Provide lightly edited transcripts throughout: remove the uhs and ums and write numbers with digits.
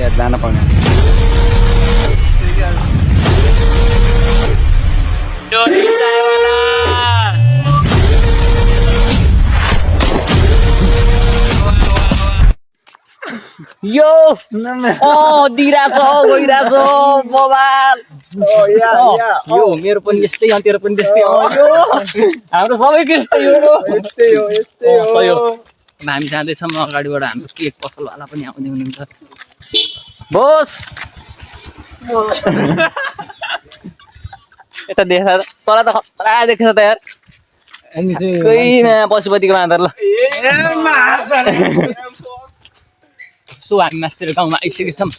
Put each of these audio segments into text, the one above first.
यार जान पाउने यो दिइरहेछ गइरहेछ मोबाइल यो मेरो पनि यस्तै तेरो पनि त्यस्तै यो हाम्रो सबैको यस्तै हो हामी जाँदैछौँ अगाडिबाट हाम्रो केक पसलवाला पनि आउँदै हुनुहुन्छ बोस यता देखा तँलाई त खतरा देखेछ त यार पशुपतिको बाँदर ल सो हामी मास्तिर गाउँमा आइसकेछौँ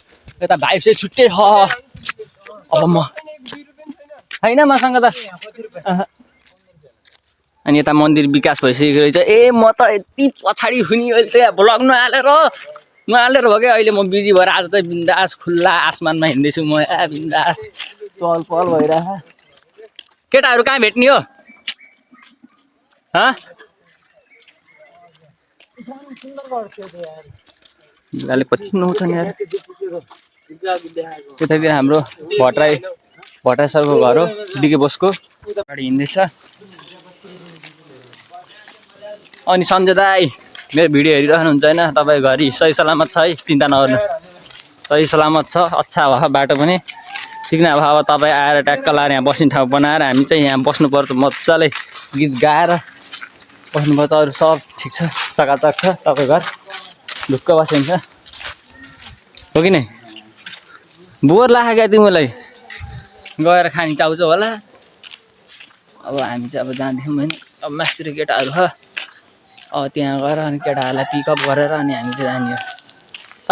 यता भाइ चाहिँ छुट्टै छ अब म छैन मसँग त अनि यता मन्दिर विकास भइसकेको रहेछ ए म त यति पछाडि हुने अहिले त भ्लग नहालेर भयो क्या अहिले म बिजी भएर आज चाहिँ बिन्दास खुल्ला आसमानमा हिँड्दैछु म बिन्दास चहल पहल भइरहेछ केटाहरू कहाँ भेट्ने हो गाले कति नहुन्छन् यार त्यतातिर हाम्रो भट्टराई सरको घर हो डिके बोसको गाडी हिँड्दैछ अनि सञ्जय दाई मेरो भिडियो हेरिरहनुहुन्छ होइन तपाईँ घरि सही सलामत छ है चिन्ता नगर्नु सही सलामत छ अच्छा भयो बाटो पनि ठिक नभए अब तपाईँ आएर ट्याक्क लाएर यहाँ बस्ने ठाउँ बनाएर हामी चाहिँ यहाँ बस्नुपर्छ मजाले गीत गाएर बस्नुपर्छ अरू सब ठिक छ चकाचक छ तपाईँ घर ढुक्क बसिन्छ हो कि नै बोर लाग्यो क्या तिमीलाई गएर खानी चाउछ होला अब हामी चाहिँ अब जाँदैछौँ होइन अब मास्तिर केटाहरू छ अब त्यहाँ गएर अनि केटाहरूलाई पिकअप गरेर अनि हामी चाहिँ जाने हो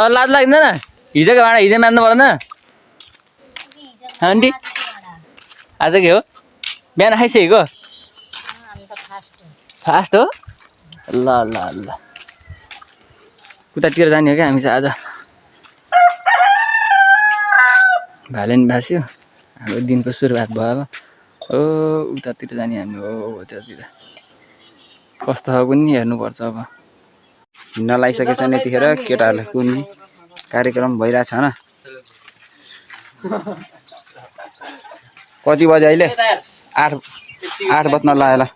अब लाज लाग्दैन हिजोको भाँडा हिजो मान्नु पर्दैन आन्टी आज के हो बिहान खाइसकेको फास्ट हो ल ल ल उतातिर जाने हो क्या हामी चाहिँ आज भालेन भास्यो हाम्रो दिनको सुरुवात भयो अब ओ उतातिर जाने हामी हो उतातिर कस्तो हो पनि हेर्नुपर्छ अब हिँड्न लागिसकेछ नि यतिखेर केटाहरूले कुद्ने कार्यक्रम भइरहेछ होइन कति बजे अहिले 8 बज्न लाग्यो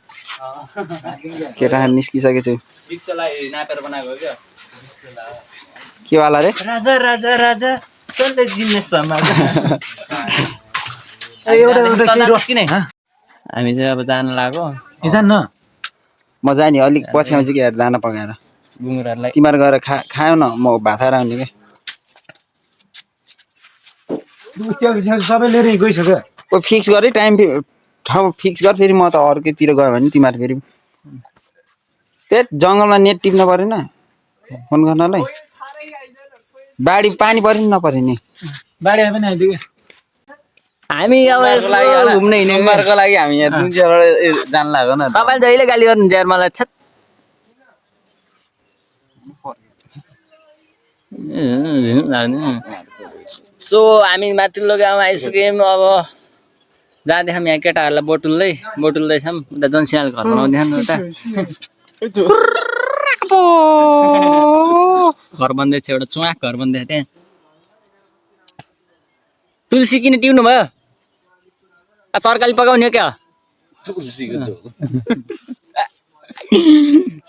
केटाहरू निस्किसकेछ के वाला रे राजा राजा राजा तँले जिम्मे समाज हामी चाहिँ अब जान लाग्यो म जाने अलिक पछि आउँछु कि यार दाना पकाएर बुङ्गुरहरूलाई तिमीहरू गएर खायो न म भात खाएर आउने क्या सबै लिएर गइसक्यो ओ फिक्स गरे टाइम ठाउँ फिक्स गर फेरि म त अर्कैतिर गयो भने तिमीहरू फेरि त्यही जङ्गलमा नेट टिप्न परेन फोन गर्नलाई बाढी पानी पऱ्यो नि नपऱ्यो नि बाढी आए पनि आइदियो हामी अब घुम्न हिँड्नुको लागि हामी यहाँ जान लाग्यो न तपाईँले जहिले गाली गर्नुहुन्छ यार मलाई छत सो हामी माथिल्लो गाउँमा आइसक्यौँ अब जाँदैछौँ यहाँ केटाहरूलाई बोटुल्दैछौँ उता जनसिनाल घर बनाउँदैछौँ उता घर बन्दैछ एउटा चुवाक घर बन्दैछ त्यहाँ तुलसी किन टिप्नु भयो तरकारी पकाउने हो क्या तुलसीको झोल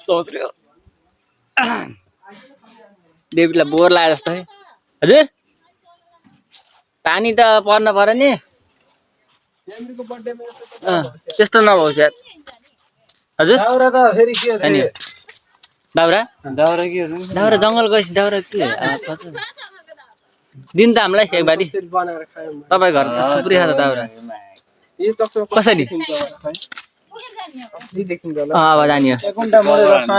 सोच्यो देवीलाई बोर लाग्यो जस्तो है हजुर पानी त पर्न पर्यो नि त्यस्तो नभओस् यार हजुर दाउरा जङ्गल गएपछि दाउरा के दिन त हामीलाई एक बारी तपाईँ घर थुप्रै छ त दाउरा कसरी अब जाने हो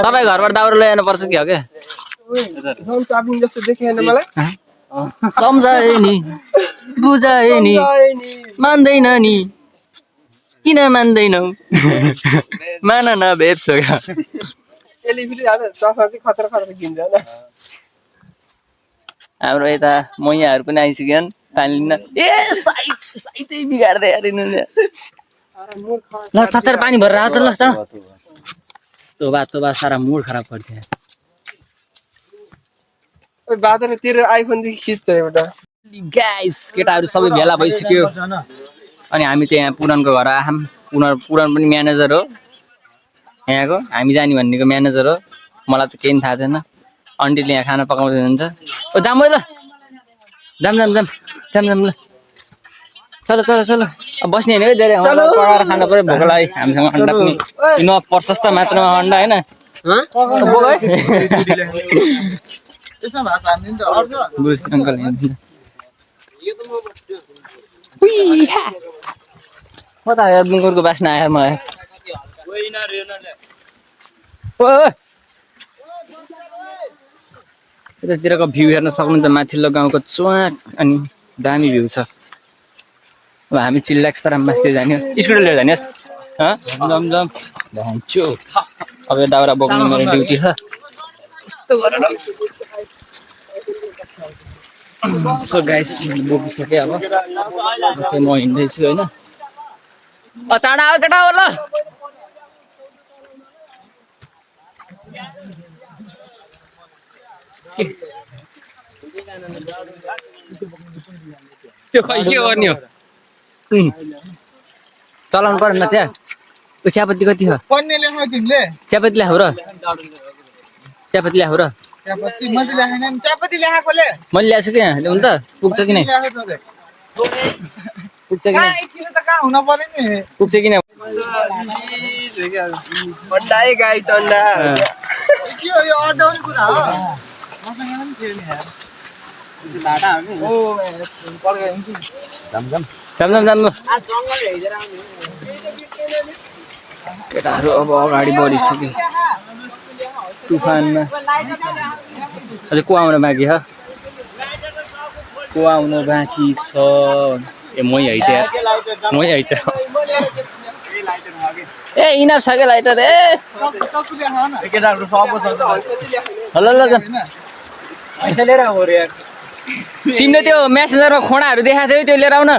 तपाईँ घरबाट दाउरा ल्याउनु पर्छ कि हो क्या सम्झाए नि बुझाए नि मान्दैन नि किन मान्दैनौ मान न भेप्छ हाम्रो यता मैयाहरू पनि आइसक्यन् पानी लिन ए साइतै बिगार्दै यार ल चच्चर पानी भरेर आऊ त ल चल तोबा सारा मुड खराब गरिदियो बादल तेरो आइफोनदेखि खिच्छ एउटा गाइस केटाहरू सबै भेला भइसक्यो अनि हामी चाहिँ यहाँ पुरानको घर आयौँ पुरान पनि म्यानेजर हो यहाँको हामी जाने भन्नेको म्यानेजर हो मलाई त केही थाहा छैन आन्टीले यहाँ खाना पकाउँदै हुनुहुन्छ ओ जाम ल जाम जाम जाम जाम जाम ल चलो चलो चलो अब बस्ने होइन है धेरै पकाएर खानु पर्यो भोक लाग्यो हामीसँग अन्डा पनि किन प्रशस्त मात्रामा अन्डा होइन अङ्कल म त बुङ्गुरको बास्ना आयो मलाई यतातिरको भ्यू हेर्न सक्नुहुन्छ माथिल्लो गाउँको चुवाक अनि दामी भ्यू छ अब हामी चिल्लाक्स पाराम मास्तिर जाने हो स्कुटर लिएर जाने होस् जम जम भन्छो अब यो दाउरा बोक्ने मेरो ड्युटी छ यस्तो गरेर सो गाइस बोकिसकेँ अब चाहिँ म हिँड्दैछु होइन चाँडा आऊ केटा हो ल त्यो खै के गर्ने हो चलाउनु पर्यो न त्यहाँ चियापत्ती कति हो चियापत्ती ल्याऊ र चियापत्ती ल्याऊ र मैले ल्याएको छु क्या ल्याउनु त पुग्छ कि नै पुग्छ कि पुग्छ कि नै अन्डा गाई चन्डा केटाहरू अब अगाडि बढिसक्यो तुफानमा अझै को आउन बाँकी छ को आउन बाँकी छ ए मै आइज ए इनाफ छ क्या लाइटर ए ल ल तिमीले त्यो मेसेन्जरमा खोडाहरू देखाएको थियो त्यो लिएर आउन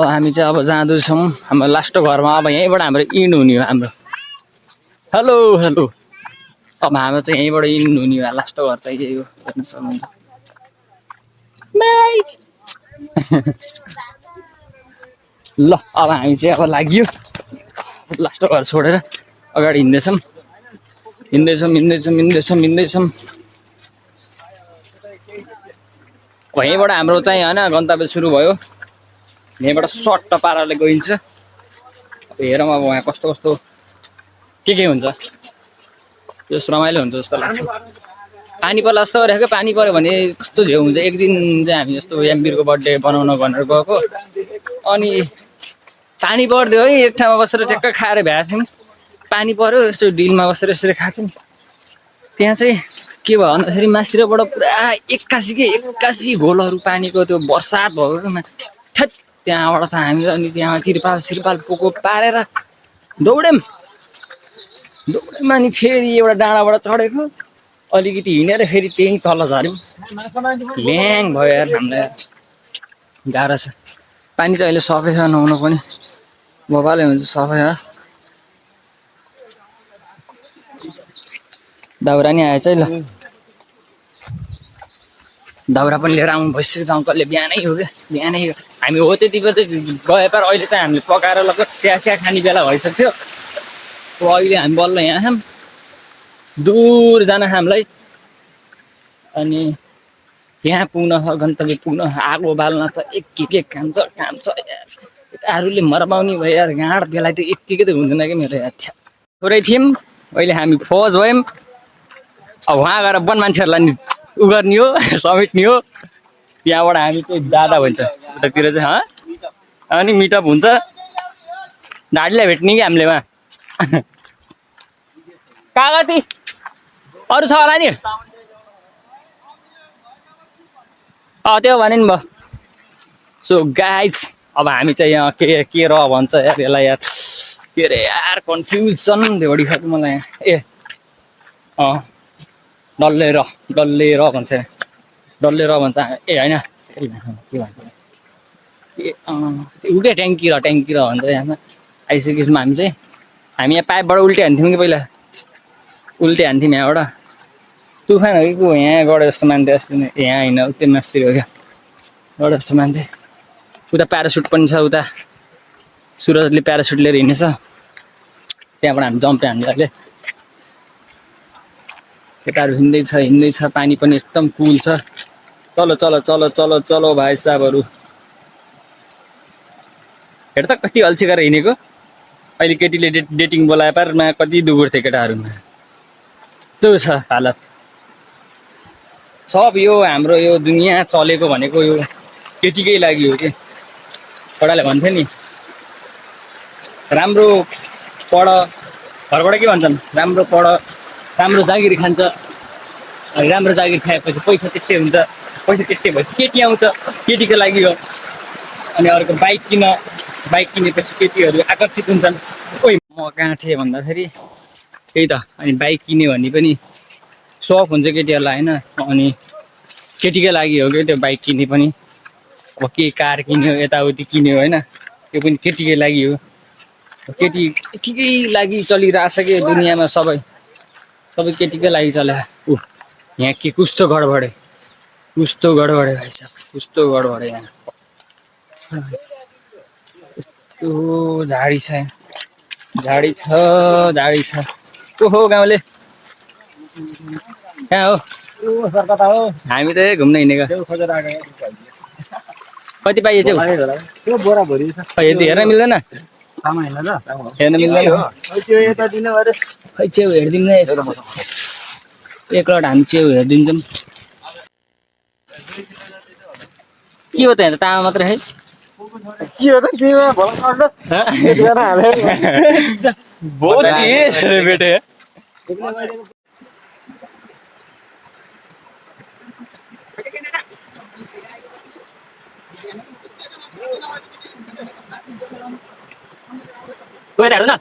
हामी चाहिँ अब जाँदैछौँ हाम्रो लास्ट घरमा अब यहीँबाट हाम्रो इन्ड हुने हो हाम्रो हेलो हेलो अब हाम्रो चाहिँ यहीँबाट इन्ड हुने हो लास्ट घर चाहिँ यही हो हेर्न सक्नुहुन्छ ल अब हामी चाहिँ अब लाग्यो लास्ट घर छोडेर अगाडि हिँड्दैछौँ यहीँबाट हाम्रो चाहिँ होइन गन्तव्य सुरु भयो यहीँबाट सट्ट पाराले गइन्छ अब हेरौँ अब यहाँ कस्तो कस्तो के हुन्छ त्यो रमाइलो हुन्छ जस्तो लाग्छ पानी पर्ला जस्तो गरेको पानी पऱ्यो भने कस्तो झेउ हुन्छ एक दिन चाहिँ हामी जस्तो एमबिरको बर्थडे बनाउन भनेर गएको अनि पानी पर्दियो है एक ठाउँमा बसेर ट्याक्क खाएर भ्याएको थियौँ पानी पऱ्यो यस्तो डिलमा बसेर यसरी खाएको थियौँ त्यहाँ चाहिँ के भयो भन्दाखेरि मास्तिरबाट पुरा एक्कासी घोलहरू पानीको त्यो बर्सात भएको थेट त्यहाँबाट त हामी अनि त्यहाँ तिरपाल पोको पारेर दौड्यौँ अनि फेरि एउटा डाँडाबाट चढेको अलिकति हिँडेर फेरि त्यही तल झऱ्यौँ ल्याङ भयो यार हामीलाई गाह्रो छ पानी चाहिँ अहिले सफै छ नुहाउनु पनि बबाले हुन्छ सफै छ दाउरा नि आएछ है ल दाउरा पनि लिएर आउनु भइसक्यो अङ्कलले बिहानै हो क्या बिहानै हो हामी हो त्यति बेला चाहिँ गए पार अहिले चाहिँ हामीले पकाएर लगेर चिया खाने बेला भइसक्यो अहिले हामी बल्ल यहाँ छौँ दूर जान हामीलाई अनि यहाँ पुग्न गन्तव्य पुग्न आगो बाल्न छ एक काम छ केटाहरूले मरमाउने भयो यार गाँड बेलाय त यत्तिकै त हुँदैन कि मेरो यार थोरै थियौँ अहिले हामी फौज भयौँ अब वहाँ गएर वन मान्छेहरूलाई नि उ गर्ने हो समेट्ने हो त्यहाँबाट हामी चाहिँ दादा भन्छ उतातिर चाहिँ अनि मिटअप हुन्छ ढाडीलाई भेट्ने कि हामीले वहाँ कागती अरू छ होला नि त्यो भने नि भयो सो गाइज अब हामी चाहिँ यहाँ के र भन्छ यार यसलाई यार के अरे यार कन्फ्युजन धेरै खालको मलाई ए डल्ले र भन्छ डल्ले र भन्छ ए होइन के भन्छ उल्टे ट्याङ्की र भन्छ यहाँ आइसकेपछि हामी यहाँ पाइपबाट उल्टे हान्थ्यौँ कि पहिला उल्टे हान्थ्यौँ यहाँबाट तुफान हो कि को यहाँ गढ जस्तो मान्थे अस्ति नै यहाँ होइन उतै मास्तिर हो क्या गढ जस्तो मान्थे उता प्यारासुट पनि छ उता सुरजले प्यारासुट लिएर हिँड्नेछ त्यहाँबाट हामी जम्प हान्छ अहिले केटाहरू हिँड्दैछ पानी पनि एकदम कुल छ चलो चलो चलो चलो चलो भाइ साहबहरू हेर त कति अल्छी गरेर हिँडेको अहिले केटीले डेटिङ बोलाए पारमा कति दुगुर्थ्यो केटाहरूमा यस्तो छ हालत सब यो हाम्रो यो दुनियाँ चलेको भनेको यो केटीकै लागि हो कि छोराले भन्थ्यो नि राम्रो पढ घरबाट के भन्छन् राम्रो पढ राम्रो जागिर खान्छ अनि राम्रो जागिर खाएपछि पैसा त्यस्तै हुन्छ पैसा त्यस्तै भएपछि केटी आउँछ केटीको लागि हो अनि अर्को बाइक किनेपछि केटीहरू आकर्षित हुन्छन् ओइ म कहाँ थिएँ भन्दाखेरि त्यही त अनि बाइक किन्यो भने पनि सौक हुन्छ केटीहरूलाई होइन अनि केटीकै लागि हो कि त्यो बाइक किने पनि अब के कार किन्यो यताउति किन्यो होइन त्यो पनि केटीकै लागि हो केटीकै लागि चलिरहेछ कि दुनियाँमा सबै केटीकै लागि चले यहाँ के कस्तो गडबडे भाइ साहब कस्तो गडबडे यहाँ यस्तो झाडी छ ओहो गाउँले कहाँ हो हामी त घुम्न हिँडेको कति पाइयो चाहिँ हेर्न मिल्दैन हेर्न मिल्दैन खै च्याउ हेरिदिउँ न एकलट हामी च्याउ हेरिदिन्छौँ के हो त यहाँ त तामा मात्रै है के हो त केमा भला बेटे हेर्नु न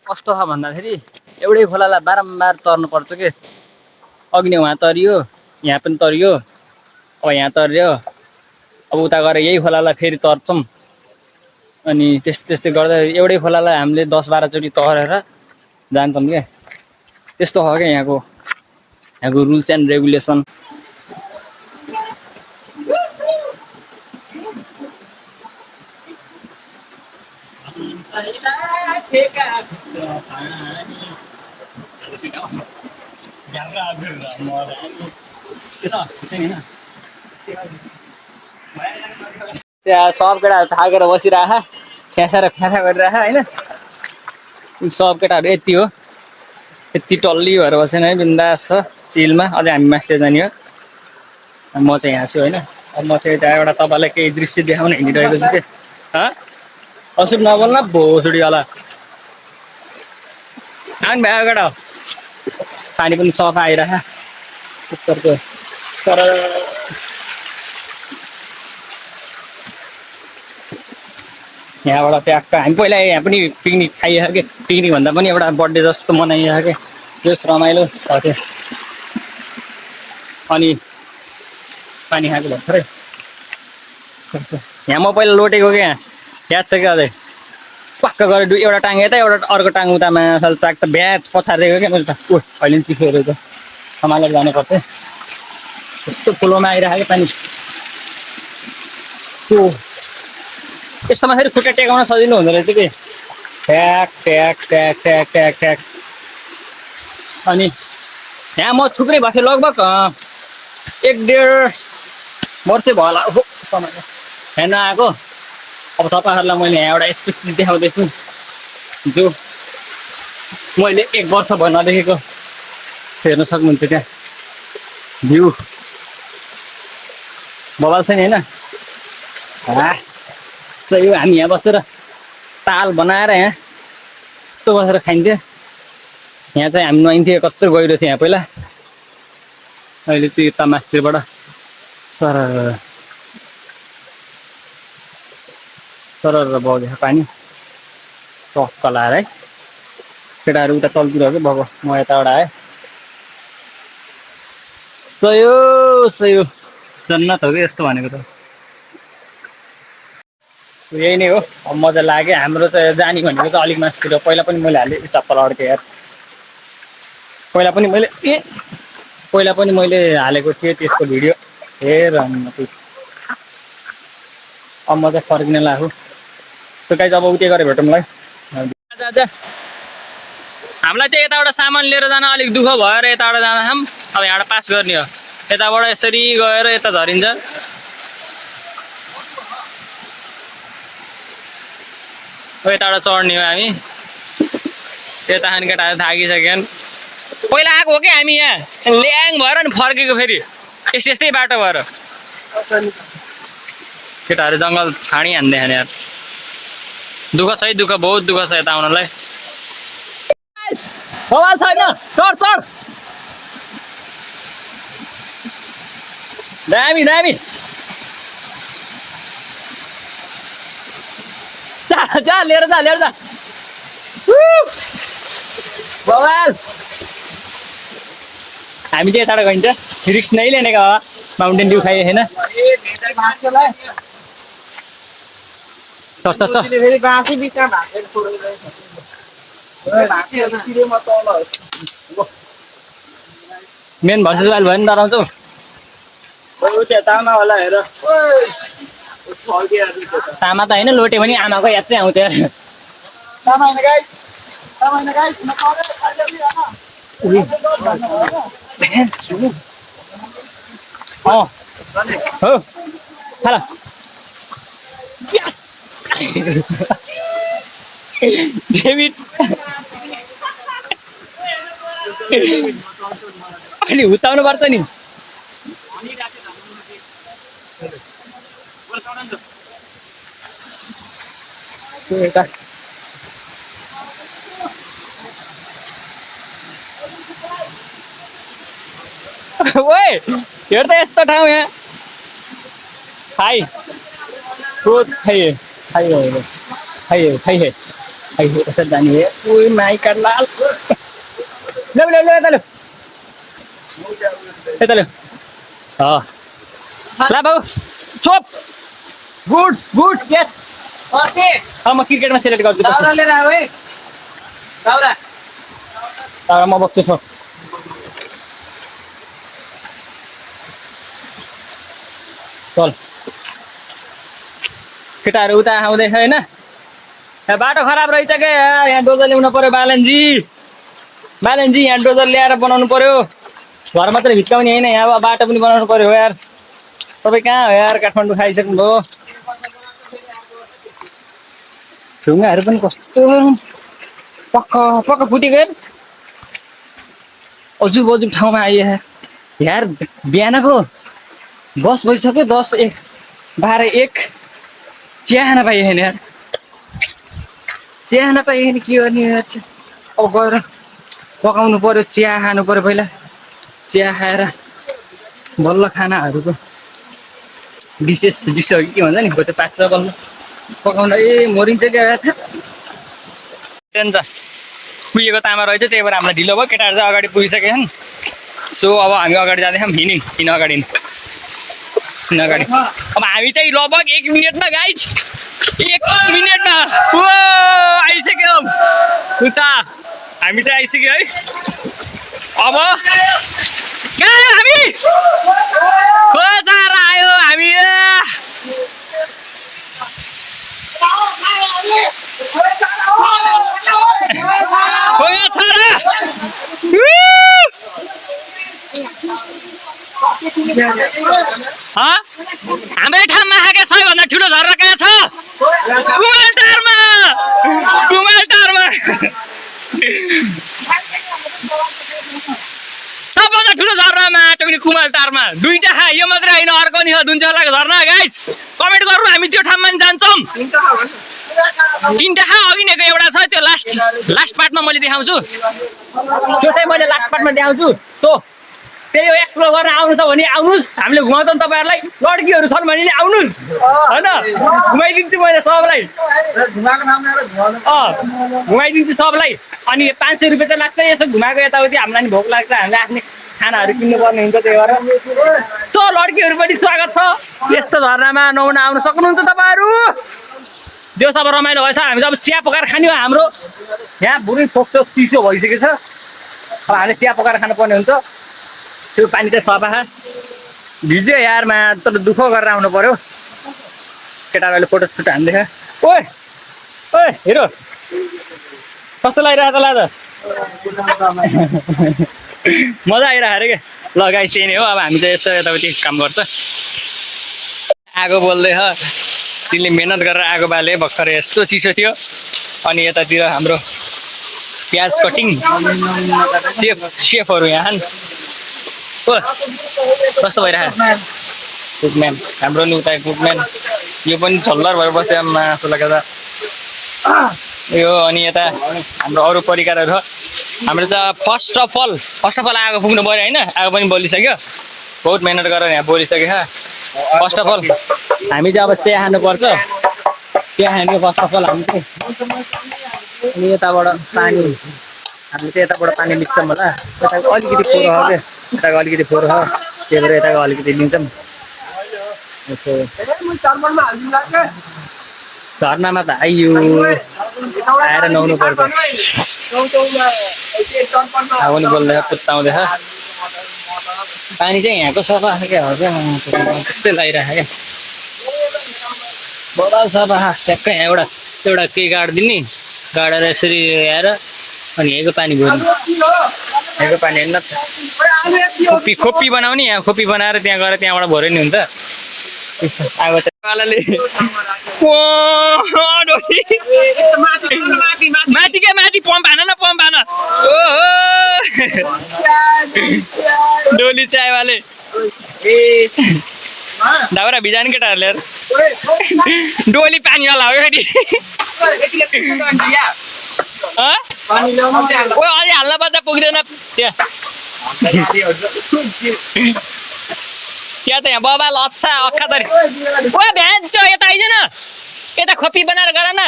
कस्तो छ भन्दाखेरि एउटै खोलालाई बारम्बार तर्नुपर्छ के अघि नै उहाँ तरियो यहाँ पनि तरियो अब यहाँ तर्यो अब उता गएर यही खोलालाई फेरि तर्छौँ अनि त्यस्तै गर्दा एउटै खोलालाई हामीले 10-12 चोटि तरेर जान्छौँ क्या त्यस्तो हो क्या यहाँको रुल्स एन्ड रेगुलेसन त्यहाँ सब केटाहरू थाकेर बसिरह स्यासा र फ्याफा गरिरह होइन सब केटाहरू यति हो यति टल्ली भएर बसेन है बिन्दास छ चिलमा अझै हामी मास्तिर जाने हो म चाहिँ यहाँ छु होइन अब म चाहिँ त्यहाँ एउटा तपाईँलाई केही दृश्य देखाउन हिँडिरहेको छु कि असुर नबोल्न भोसुडी होला आउनु भयो केटा पानी पनि सफा आइरह उत्तरको तर यहाँबाट ट्याक्क हामी पहिला यहाँ पनि पिकनिक खाइएको कि पिकनिक भन्दा पनि एउटा बर्थडे जस्तो मनाइएको कि त्यो रमाइलो थियो अनि पानी खाएको भर्खरै यहाँ म पहिला लोटेको क्या याद छ क्या अझै पक्क गरेर एउटा टाङ यता एउटा अर्को टाङ उतामा चाक त ब्याज पछारिदिएको क्या मैले त अहिले पनि चिसोहरू त सम्हालेर जानुपर्छ यस्तो ठुलोमा आइरहेको पानी सो यस्तोमा फेरि खुट्टा टेकाउन सजिलो हुँदो रहेछ कि ट्याक ट्याक ट्याक ट्याक ट्याक ट्याक अनि यहाँ म थुप्रै भएको थिएँ लगभग 1-1.5 वर्ष भयो होला हो समय हेर्न आएको अब तपाईँहरूलाई मैले यहाँ एउटा यस्तो चिज देखाउँदैछु जो मैले 1 वर्ष भयो नदेखेको हेर्न सक्नुहुन्छ त्यहाँ भ्यू बबाल छ नि होइन सही हो हामी यहाँ बसेर ताल बनाएर यहाँ यस्तो बसेर खाइन्थ्यो यहाँ चाहिँ हामी नुहाइन्थ्यो कत्रो गहिरो थियो यहाँ पहिला अहिले त्यो यता मास्तिरबाट सरर बगेको पानी टक्क लाएर है केटाहरू उता तलतिर हो कि भएको म यताबाट आएँ सही हो जन्नत हो कि यस्तो भनेको त यही नै हो अब मजा लाग्यो हाम्रो त जाने भनेको त अलिक मासतिर पहिला पनि मैले हालेँ चप्पल अड्के यार पहिला पनि मैले हालेको थिएँ त्यसको भिडियो हेर अब म चाहिँ फर्किन लाग्यो त्यो गाइज अब उतै गरेर भेटौँला है आज हामीलाई चाहिँ यताबाट सामान लिएर जान अलिक दुःख भएर यताबाट जाँदाखेरि अब यहाँबाट पास गर्ने हो यताबाट यसरी गएर यता झरिन्छ यताबाट चढ्ने हो हामी त्यता खाने केटाहरू थाकिसक्यन् पहिला आएको हो कि हामी यहाँ ल्याङ भएर नि फर्केको फेरि यस्तै बाटो भएर केटाहरू जङ्गल फाँडी हान्दै खाने यार दुःख छ है दुःख बहुत दुःख छ यता आउनलाई सवाल छैन चढ चढ दामी दामी जा लिएर जा बवाल हामी चाहिँ यताबाट गइन्छ रिक्स नै लिनेको हो माउन्टेन ड्यू खाइए होइन मेन भर्सेस वाइल्ड भयो नि डराउँछौ तामा त होइन लोटे पनि आमाको याद चाहिँ आउँथ्यो हो खाला डेभिड अलि हुत्ताउनु पर्छ नि ओए हेर त यस्तो ठाउँ यहाँ खाइ यसरी जाने हो ओइ माइका लाल ल्याउ यता ल्याउ ला बाबु चोप गुड यस म क्रिकेटमा सेलेक्ट गर्छु म बस्छु छ चल केटाहरू उता आउँदैछ होइन बाटो खराब रहेछ क्या यहाँ डोजर ल्याउनु पर्यो बालनजी यहाँ डोजर ल्याएर बनाउनु पर्यो घर मात्रै भित्काउने होइन यहाँ अब बाटो पनि बनाउनु पर्यो यार तपाईँ कहाँ हो यार काठमाडौँ खाइसक्नुभयो ढुङ्गाहरू पनि कस्तो पक्का फुटेको यार अजुब ठाउँमा आइयो यार बिहानको बस भइसक्यो 10:12:01 चिया खान पाइएन यार चिया खान पाइएन के गर्ने अब गएर पकाउनु पर्यो चिया खानु पर्यो पहिला चिया खाएर बल्ल खानाहरूको विशेष डिस हो कि के भन्छ नि त्यो पाक्छ बल्ल पकाउन मरिन्छ क्या टेन्छ पुगेको तामा रहेछ त्यही भएर हामीलाई ढिलो भयो केटाहरू चाहिँ अगाडि पुगिसकेछन् सो अब हामी अगाडि जाँदैछौँ हिँड अगाडि अब हामी चाहिँ लगभग 1 मिनटमा गाइज 1 मिनटमा आइसक्यो उता हामी चाहिँ आइसक्यो है अब कहाँ आयो हामी खोजार आयो हामी हाम्रै ठाउँमा आएका सबैभन्दा ठुलो झरना कहाँ छ कुमालटारमा सबभन्दा ठुलो झरनामा टोक्ने कुमालटारमा दुईटा खा यो मात्रै होइन अर्को नि छ दुनचलाको झरना गाइज कमेन्ट गर्नु हामी त्यो ठाउँमा नि जान्छौँ 3टा खा अघि नेको एउटा छ त्यो लास्ट पार्टमा मैले देखाउँछु त्यो चाहिँ मैले लास्ट पार्टमा देखाउँछु सो त्यही हो एक्सप्लोर गर्न आउनु छ भने आउनुहोस् हामीले घुमाउँछौँ तपाईँहरूलाई लड्कीहरू छन् भने आउनुहोस् होइन घुमाइदिन्छु मैले सबलाई घुमाइदिन्छु सबलाई अनि 500 रुपियाँ चाहिँ लाग्छ यसो घुमाएको यताउति हामीलाई नि भोक लाग्छ हामीले आफ्नै खानाहरू किन्नुपर्ने हुन्छ त्यही भएर सो लड्कीहरू पनि स्वागत छ यस्तो झरनामा नुहाउन आउन सक्नुहुन्छ तपाईँहरू देउस अब रमाइलो भएछ हामी त अब चिया पकाएर खाने हो हाम्रो यहाँ बुढी सोक्सोक चिसो भइसकेको छ अब हामीले चिया पकाएर खानुपर्ने हुन्छ त्यो पानी चाहिँ सफा भिज्यो यारमा तर दुःख गरेर आउनु पर्यो केटाहरूले फोटो सुट हान्दैछ ओए ओए हेरो कस्तो लागिरहेको त लाँदा मजा आइरहेको अरे क्या ल गाइस त्यही नै हो अब हामी चाहिँ यसो यताउति काम गर्छ आगो बोल्दैछ तिमीले मेहनत गरेर आगो बाले भर्खर यस्तो चिसो थियो अनि यतातिर हाम्रो प्याज कटिङ सेफहरू यहाँ हो कस्तो भइरहेको कुकम्यान हाम्रो नि उता कुकम्यान यो पनि झल्लर भएर बस्यो मासु लगाउँदा यो अनि यता हाम्रो अरू परिकारहरू छ हाम्रो चाहिँ फर्स्ट अफ अल आगो पुग्नु पऱ्यो होइन आगो पनि बोलिसक्यो बहुत मेहनत गरेर यहाँ बोलिसक्यो फर्स्ट अफ अल हामी चाहिँ अब चिया खानुपर्छ चिया खाने फर्स्ट अफ अल हामी चाहिँ अनि यताबाट पानी हामीले चाहिँ यताबाट पानी लिन्छौँ होला यताको अलिकति फोहोर हो क्या यताको अलिकति फोहोर हो त्यही भएर यताको अलिकति लिन्छौँ झर्नामा त आइयो आएर नुहाउनु पर्छ आगो नि बोल्दैछ पुत्ताउँदैछ पानी चाहिँ यहाँको सफा क्या हो क्या त्यस्तै लागिरहेको क्या बडा सफा ट्याक्कै यहाँ एउटा केही गाडिदिने गाडेर यसरी आएर अनि यहीँको पानी भर्नु यहाँको पानी हेर्न खोपी बनाउने यहाँ खोपी बनाएर त्यहाँ गएर त्यहाँबाट भर्यो नि हुन्छ आगो चाहिँ माथि क्या माथि पम्प हान न पम्प हान ओहो डोली चायवाले दाउरा भिजाने केटाहरूले डोली पानीवाला हो फेरि ओ अलि हाल्न पर्दा पुग्दैन त्यहाँ त यहाँ बबाल अच्छा अक्खातरी ओ भ्यान छ यता आइज न यता खोपी बनाएर गर न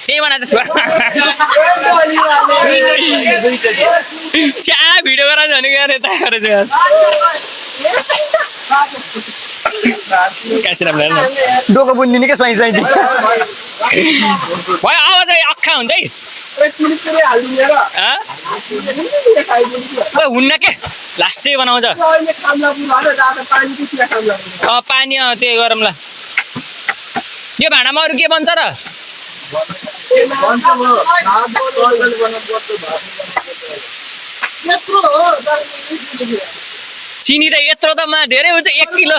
त्यही बनाएर चिया भिडियो गराउँछ भने गएर यता गरेर डोको बुनिदिने क्या स्वाइँ भयो आवाज अक्खा हुन्छ है हुन्न के लास्टै बनाउँछ पानी त्यही गरौँला यो भाँडामा अरू के बन्छ र चिनी त यत्रो त धेरै हुन्छ 1 किलो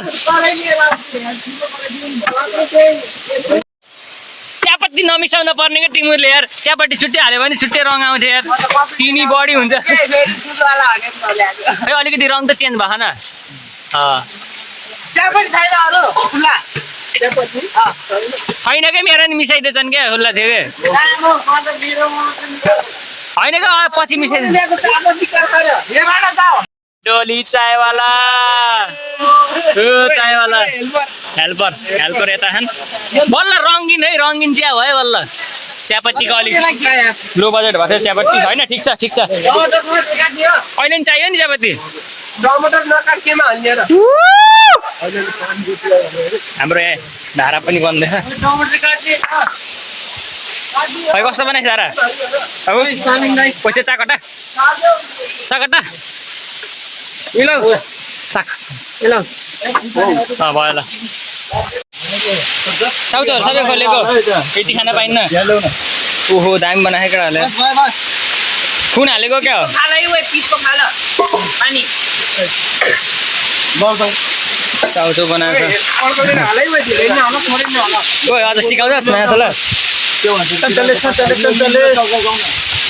चियापत्ती नमिसाउन पर्ने क्या तिमीहरूले यार चियापत्ती छुट्टै हाल्यो भने छुट्टै रङ आउँथ्यो यार चिनी बढी हुन्छ खै अलिकति रङ त चेन्ज भएको न छैन क्या मेरो नि मिसाइदिएछन् क्या खुल्ला थियो क्या होइन क्या पछि मिसाइदिन्छ डोली चायवाला चायवाला हेल्पर यता खान बल्ल रङ्गिन है रङ्गिन चिया भयो बल्ल चियापत्तीको अलिक लो बजेट भएको थियो चियापत्ती होइन ठिक छ अहिले नि चाहियो नि चियापत्ती हाम्रो यहाँ धारा पनि बन्दैछ खै कस्तो बनाएछ धारा अब पैसा चाकटा भयो ल चाउचाउहरू सबै खोलेको यति खान पाइन्न ओहो दामी बनाएको केटाहरूले खुन हालेको क्या हो चाउचाउ बनाएको ओ अझ सिकाउँछ माछा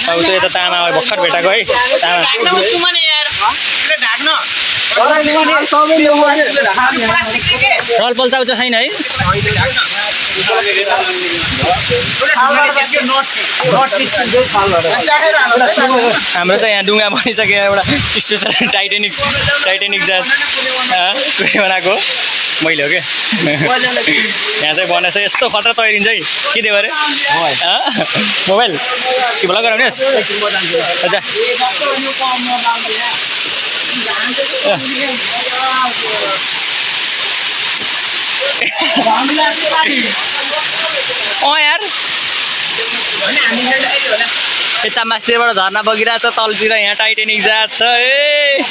चाउचाउ यता तामा भर्खर भेटाएको है रलपल चाउचाउ छैन है हाम्रो चाहिँ यहाँ डुङ्गा बनिसक्यो एउटा स्पेसल टाइटेनिक जहाज बनाएको मैले हो क्या यहाँ चाहिँ बनाएछ यस्तो खतरा तैरिन्छ है के दियो अरे मोबाइल के भला गराउनुहोस् अच्छा यार यता मास्तिरबाट झर्ना बगिरहेको छ तलतिर यहाँ टाइटेनिक जहाज छ ए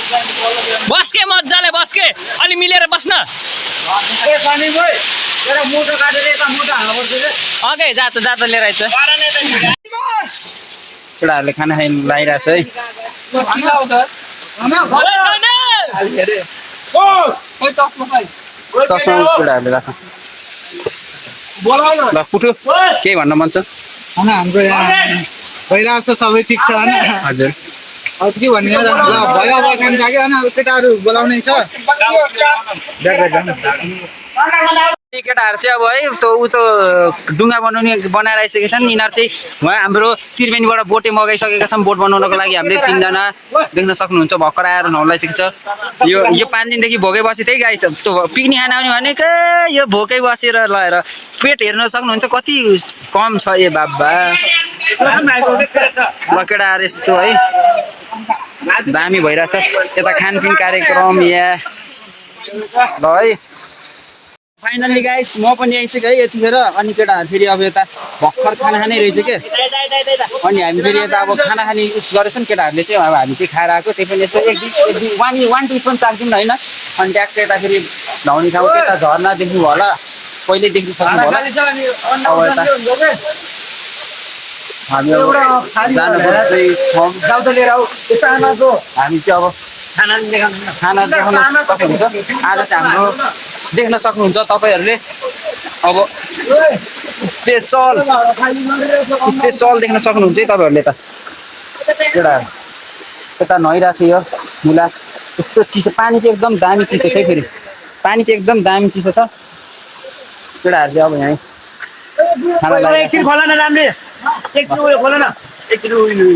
बस के मजाले बस के अलि मिलेर बस्न अघि जात लिएर आइछ केटाहरूले खाना खाइ लागिरहेछ है चस्मा केटाहरूले राख ल पुठो केही भन्न मन छ हाम्रो यहाँ भइरहेको छ सबै ठिक छ होइन हजुर अब के भन्ने हो भयो अब काम लाग्यो होइन अब केटाहरू बोलाउने छ यी केटाहरू चाहिँ अब है उतो डुङ्गा बनाएर आइसकेका छन् यिनीहरू चाहिँ उहाँ हाम्रो त्रिवेणीबाट बोटे मगाइसकेका छन् बोट बनाउनको लागि हामीले 3 जना देख्न सक्नुहुन्छ भर्खर आएर नुहाइसकेको छ यो 5 दिनदेखि भोकै बसी त्यही गाई छ त्यो पिकनिक खान आउने भनेको यो भोकै बसेर लगाएर पेट हेर्न सक्नुहुन्छ कति कम छ ए बाबा ल केटाहरू यस्तो है दामी भइरहेछ यता खानपिन कार्यक्रम यहाँ ल है फाइनल्ली गाइस म पनि आइसकेँ है यतिखेर अनि केटाहरू फेरि अब यता भर्खर खाना खानै रहेछ के अनि हामी फेरि यता अब खाना खाने उस गरेछन् केटाहरूले चाहिँ अब हामी चाहिँ खाएर आएको त्यही पनि यस्तो एक वान टी पनि चाख्दिउँ होइन अनि ट्याक्क यता फेरि ढाउने ठाउँ त्यता झर्ना देख्नु होला पहिले देख्नु सक्नु होला अब यता हामी अब जानुपर्छ लिएर आऊ हामी चाहिँ अब खाना देखाउन सक्नुहुन्छ आज चाहिँ हाम्रो देख्न सक्नुहुन्छ तपाईँहरूले अब स्पेसल देख्न सक्नुहुन्छ है तपाईँहरूले त एउटा यता नुहाइरहेको छ यो मुला यस्तो चिसो पानी चाहिँ एकदम दामी चिसो छ है फेरि पानी चाहिँ एकदम दामी चिसो छ केटाहरू चाहिँ अब यहाँ खाना एकछिन खोला न रामले एकछिन उयो खोला न एकछिन उयो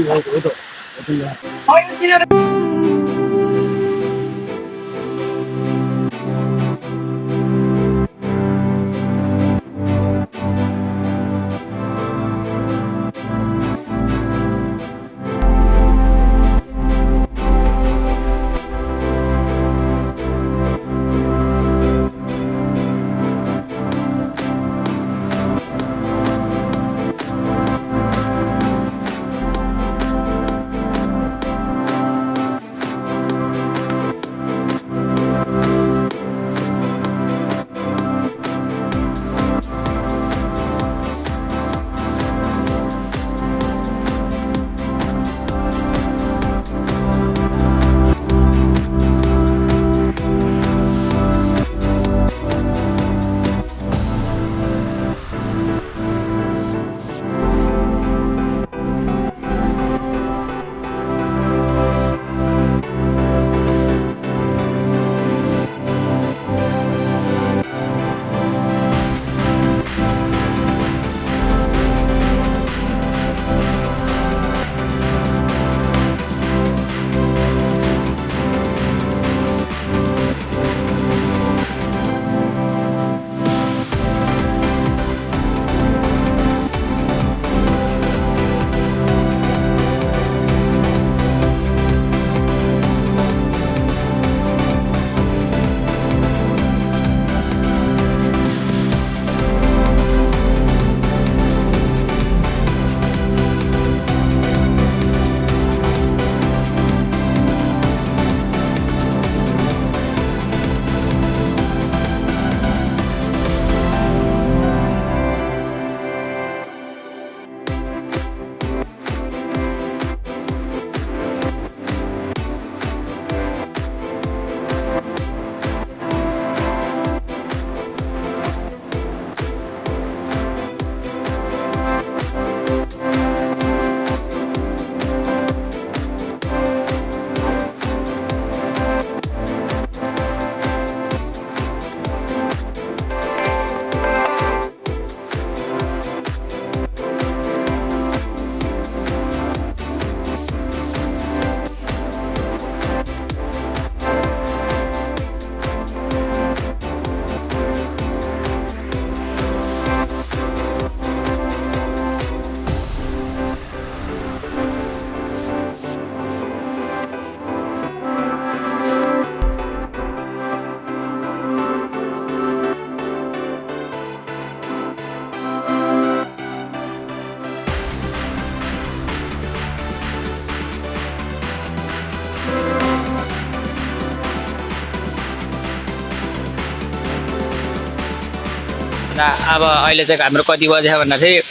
अब अहिले चाहिँ हाम्रो कति बज्यो भन्दाखेरि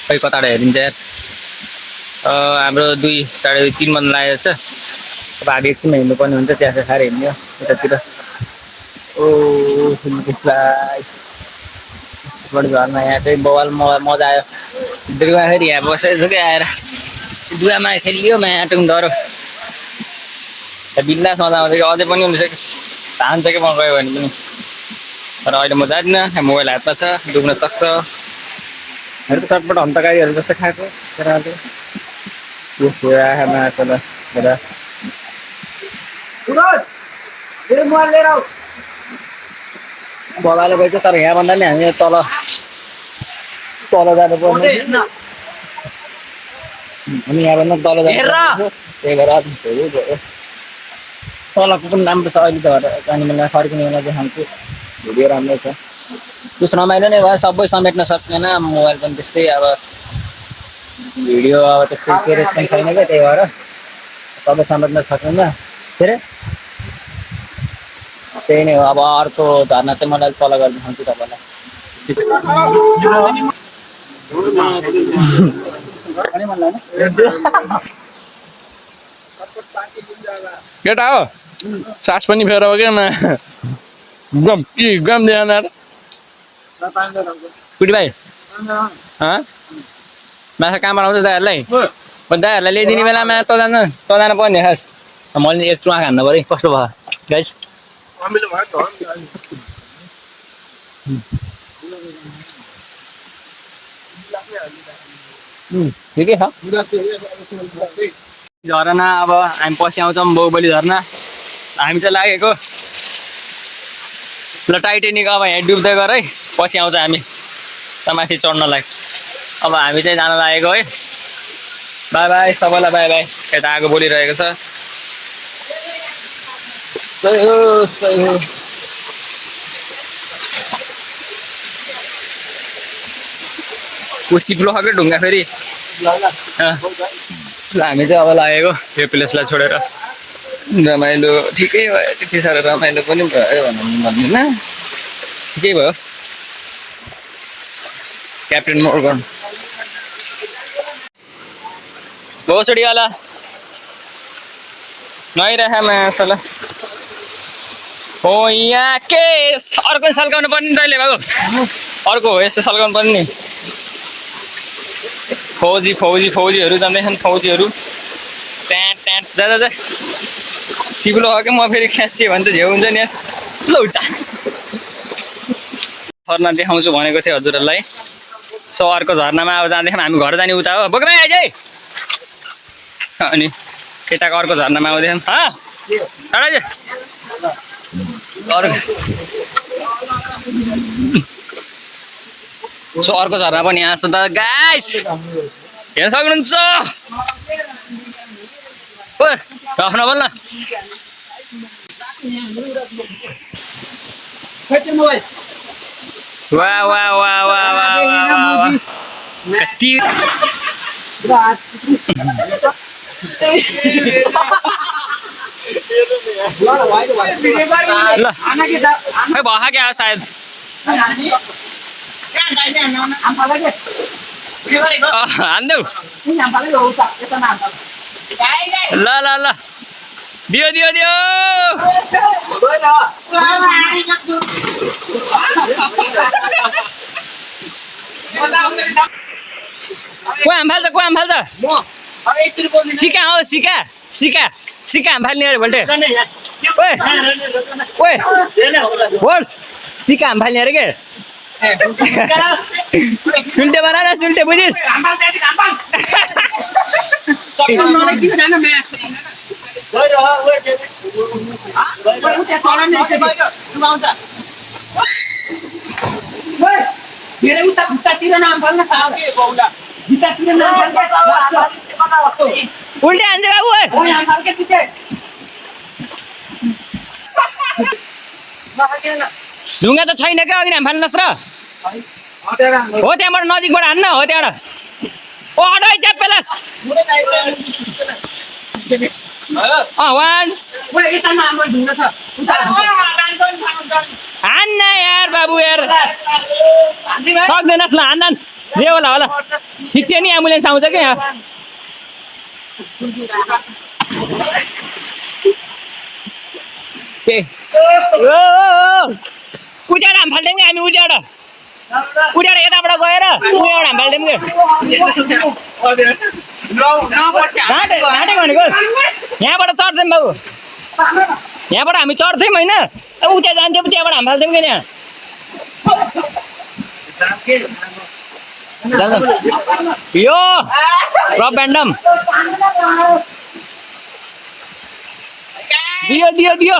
खै कताबाट हेरिन्छ यार हाम्रो 2 साढे 3 बज्न लागेको छ अब हामी एकछिन हिँड्नुपर्ने हुन्छ त्यहाँ चाहिँ खाएर हिँड्ने हो यतातिर ओ त्यसलाई बढी घरमा यहाँ चाहिँ बवाल मजा आयो दुर्गाखेरि यहाँ बसेको छु क्या आएर दुवामा खेलियो माटुङ डह्रो बिन्दास मजा आउँछ कि अझै पनि हुन्छ धान्छ कि म गयो भने पनि तर अहिले म जाँदिनँ मोबाइल हातमा छ डुब्न सक्छहरू त चटपट हन्तकारीहरू जस्तो खाएको तर बगाएर गएछ तर यहाँभन्दा नि हामी तल जानु पर्ने हामी यहाँभन्दा तल जानु त्यही भएर तलको पनि राम्रो छ अहिले त जाने बेला फर्किने बेला देखाउँछु भिडियो राम्रो छ त्यस रमाइलो नै भयो सबै समेट्न सक्दैन मोबाइल पनि त्यस्तै अब भिडियो अब त्यस्तै स्टोरेज पनि छैन क्या त्यही भएर सबै समेट्न सक्दैन के अरे त्यही नै हो अब अर्को झर्ना चाहिँ मलाई तल गरेर देखाउँछु तपाईँलाई केटा हो सास पनि फेर हो क्या गम के गम देखान कुटी भाइ माछा कहाँबाट आउँछ दाइहरूलाई दाइहरूलाई ल्याइदिने बेलामा त जानु पर्ने खास मैले एक चुवा खानु पऱ्यो कस्तो भयो गाइस ठिकै छ झरना अब हामी पछि आउँछौँ बाहुबली झरना हामी चाहिँ लागेको ल टाइटेनिक अब यहाँ डुब्दै गर है पछि आउँछ हामी माथि चढ्नलाई अब हामी चाहिँ जान लागेको है बाई बाई सबैलाई बाई बाई यता आगो बोलिरहेको छ सही हो चिप्लो खाएको ढुङ्गा फेरि हामी चाहिँ अब लागेको यो प्लेसलाई छोडेर रमाइलो ठिकै भयो त्यति साह्रो रमाइलो पनि भयो भन्दिनँ ठिकै भयो क्याप्टेन मोर्गन भोसडी वाला नहीं रहा मासला हो यहाँ के अर्को सल्काउनु पर्ने तैँले बाबु अर्को हो यस्तो सल्काउनु पर्ने नि फौजीहरू जाँदैछन् फौजीहरू ट्याट ट्याट जा सिक्लो हो कि म फेरि ख्यासियो भने त झेउ हुन्छ नि ल उठा झरना देखाउँछु भनेको थिएँ हजुरहरूलाई सो अर्को झरनामा अब जाँदैछौँ हामी घर जाने उता हो बोक्दै आइज है अनि केटाको अर्को झरनामा आउँदैछौँ सो अर्को झरना पनि यहाँ छ त गाइस हेर्न सक्नुहुन्छ राख्न बोल्न वाह वाह वाह वाह वाह खै भा क्या सायद हान्देऊ ल ल ल दियो दियो दियो को हाम फाल्छ सिका हो सिका सिका सिका हाम फाल्ने अरे भोल्टे ओए होस् सिका हाम फाल्ने अरे के सुल्टे बना न सुल्टे बुझिस् उल्टे हान्छ बाबु ढुङ्गा त छैन क्या अघि हामी फाल्नुहोस् र हो त्यहाँबाट नजिकबाट हान्न हो त्यहाँबाट ओ अडै च्यापेलास हान्न यार बाबु यार सक्दैनस् ल हान्दान जे होला होला खिच्यो नि एम्बुलेन्स आउँछ क्या यहाँ उठाएर हामी फाल्थ्यौँ कि हामी उठाएर यताबाट गएर उयोबाट हामी फाल्थ्यौँ कि घाँटेको भनेको यहाँबाट चढ्थ्यौँ बाबु यहाँबाट हामी चढ्थ्यौँ होइन अब उता जान्थ्यौँ त्यहाँबाट हामी फाल्थ्यौँ कि यहाँ यो रब ब्यान्डम दियो